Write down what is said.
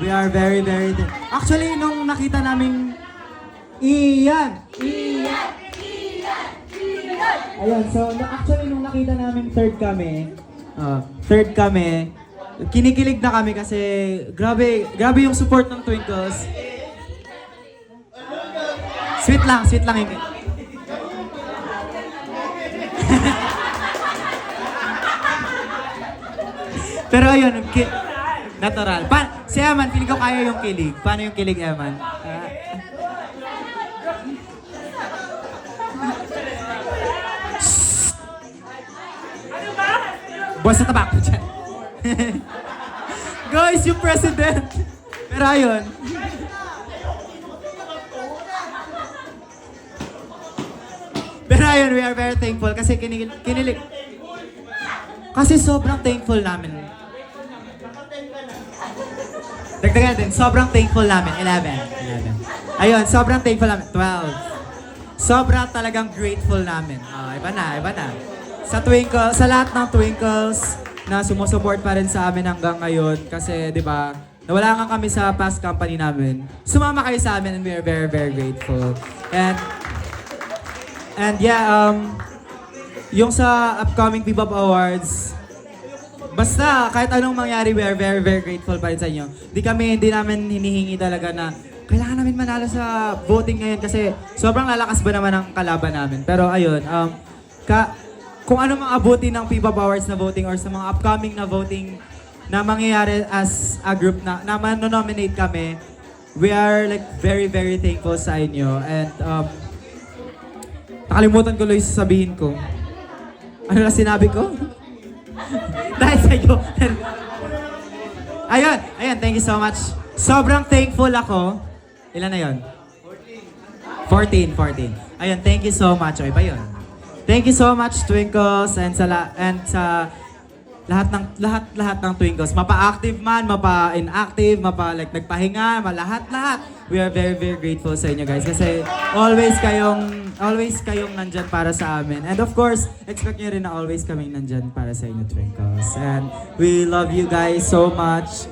We are very, very... Actually, nung nakita namin... Iyan! Ayun, so actually nung nakita namin third kami, kinikilig na kami kasi grabe yung support ng Twinkles. Sweet lang yung... Pero ayun, natural. Si Eman, feeling ko kaya yung kilig. Paano yung kilig, Eman? Boss na tabak dyan. Guys, yung president. Pero ayun. We are very thankful kasi kinilig. Kasi sobrang thankful namin. Dagdagan din, sobrang thankful namin. 11. Ayun, sobrang thankful namin. 12. Sobrang talagang grateful namin. Iba na. Sa Twinkle, sa lahat ng Twinkles na sumusuport pa rin sa amin hanggang ngayon kasi 'di ba, nawala nga kami sa past company namin. Sumama kayo sa amin and we are very, very grateful. And yeah, yung sa upcoming Bebop Awards, basta kahit anong mangyari, we are very, very grateful pa rin sa inyo. Hindi namin hinihingi talaga na kailangan namin manalo sa voting ngayon kasi sobrang lalakas ba naman ang kalaban namin. Pero ayun, kung ano mang abutin ng Bebop Awards na voting or sa mga upcoming na voting na mangyayari as a group na manonominate kami, we are like very, very thankful sa inyo. And nakalimutan ko lang yung sasabihin ko. Ano na sinabi ko? Dahil sa iyo. Ayun, thank you so much. Sobrang thankful ako. Ilan na yun? 14. Ayun, thank you so much. Okay ba yun? Thank you so much, Twinkles, and sa lahat ng Twinkles. Mapa-active man, mapa-inactive, nagpahinga, lahat. We are very, very grateful sa inyo, guys. Kasi always kayong nandyan para sa amin. And of course, expect nyo rin na always kaming nandyan para sa inyo, Twinkles. And we love you guys so much.